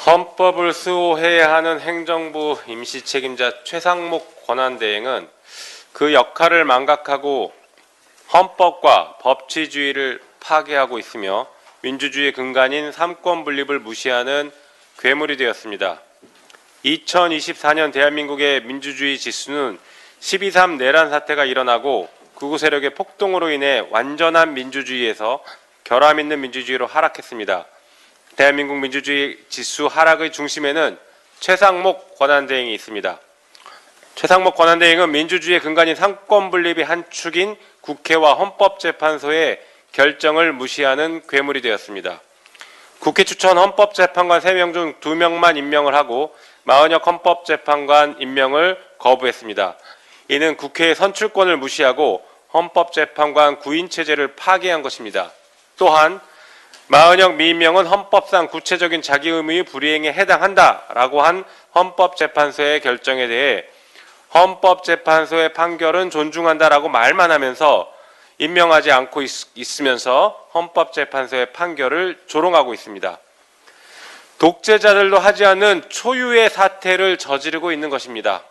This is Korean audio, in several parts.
헌법을 수호해야 하는 행정부 임시책임자 최상목 권한대행은 그 역할을 망각하고 헌법과 법치주의를 파괴하고 있으며 민주주의의 근간인 삼권 분립을 무시하는 괴물이 되었습니다. 2024년 대한민국의 민주주의 지수는 12.3 내란 사태가 일어나고 극우 세력의 폭동으로 인해 완전한 민주주의에서 결함 있는 민주주의로 하락했습니다. 대한민국 민주주의 지수 하락의 중심에는 최상목 권한대행이 있습니다. 최상목 권한대행은 민주주의의 근간인 삼권 분립의 한 축인 국회와 헌법재판소의 결정을 무시하는 괴물이 되었습니다. 국회 추천 헌법재판관 3명 중 2명만 임명을 하고 마은혁 헌법재판관 임명을 거부했습니다. 이는 국회의 선출권을 무시하고 헌법재판관 구인체제를 파괴한 것입니다. 또한 마은혁 미임명은 헌법상 구체적인 자기 의무의 불이행에 해당한다라고 한 헌법재판소의 결정에 대해 헌법재판소의 판결은 존중한다라고 말만 하면서 임명하지 않고 있으면서 헌법재판소의 판결을 조롱하고 있습니다. 독재자들도 하지 않는 초유의 사태를 저지르고 있는 것입니다.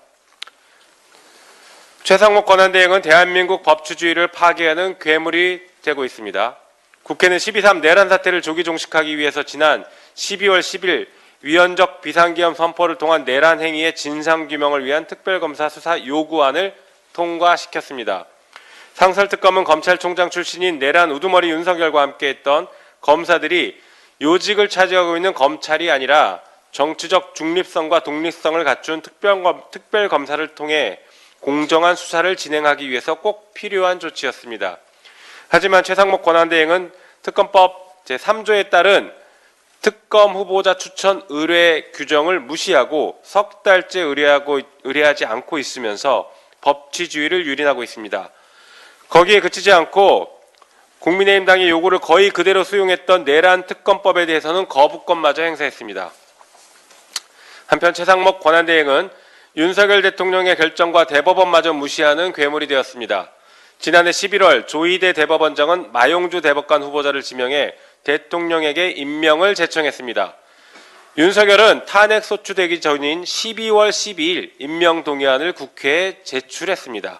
최상목 권한대행은 대한민국 법치주의를 파괴하는 괴물이 되고 있습니다. 국회는 12.3 내란 사태를 조기 종식하기 위해서 지난 12월 10일 위헌적 비상기험 선포를 통한 내란 행위의 진상규명을 위한 특별검사 수사 요구안을 통과시켰습니다. 상설특검은 검찰총장 출신인 내란 우두머리 윤석열과 함께했던 검사들이 요직을 차지하고 있는 검찰이 아니라 정치적 중립성과 독립성을 갖춘 특별검사를 통해 공정한 수사를 진행하기 위해서 꼭 필요한 조치였습니다. 하지만 최상목 권한대행은 특검법 제3조에 따른 특검 후보자 추천 의뢰 규정을 무시하고 석 달째 의뢰하지 않고 있으면서 법치주의를 유린하고 있습니다. 거기에 그치지 않고 국민의힘당의 요구를 거의 그대로 수용했던 내란 특검법에 대해서는 거부권마저 행사했습니다. 한편 최상목 권한대행은 윤석열 대통령의 결정과 대법원마저 무시하는 괴물이 되었습니다. 지난해 11월 조희대 대법원장은 마용주 대법관 후보자를 지명해 대통령에게 임명을 제청했습니다. 윤석열은 탄핵 소추되기 전인 12월 12일 임명 동의안을 국회에 제출했습니다.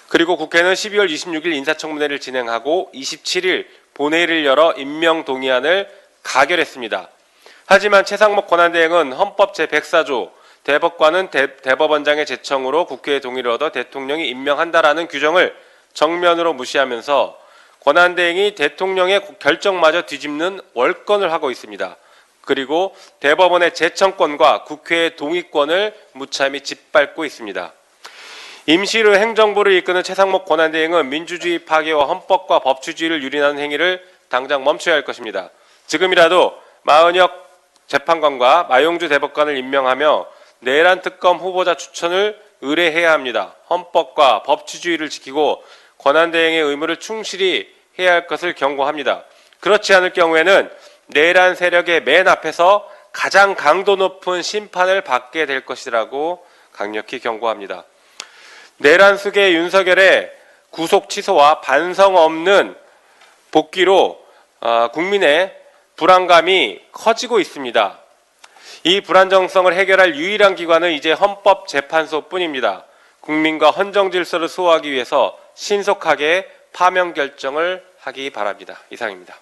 그리고 국회는 12월 26일 인사청문회를 진행하고 27일 본회의를 열어 임명 동의안을 가결했습니다. 하지만 최상목 권한대행은 헌법 제104조 대법관은 대법원장의 제청으로 국회의 동의를 얻어 대통령이 임명한다라는 규정을 정면으로 무시하면서 권한대행이 대통령의 결정마저 뒤집는 월권을 하고 있습니다. 그리고 대법원의 제청권과 국회의 동의권을 무참히 짓밟고 있습니다. 임시로 행정부를 이끄는 최상목 권한대행은 민주주의 파괴와 헌법과 법치주의를 유린하는 행위를 당장 멈춰야 할 것입니다. 지금이라도 마은혁 재판관과 마용주 대법관을 임명하며 내란 특검 후보자 추천을 의뢰해야 합니다. 헌법과 법치주의를 지키고 권한대행의 의무를 충실히 해야 할 것을 경고합니다. 그렇지 않을 경우에는 내란 세력의 맨 앞에서 가장 강도 높은 심판을 받게 될 것이라고 강력히 경고합니다. 내란 수계 윤석열의 구속 취소와 반성 없는 복귀로 국민의 불안감이 커지고 있습니다. 이 불안정성을 해결할 유일한 기관은 이제 헌법재판소뿐입니다. 국민과 헌정 질서를 수호하기 위해서 신속하게 파면 결정을 하기 바랍니다. 이상입니다.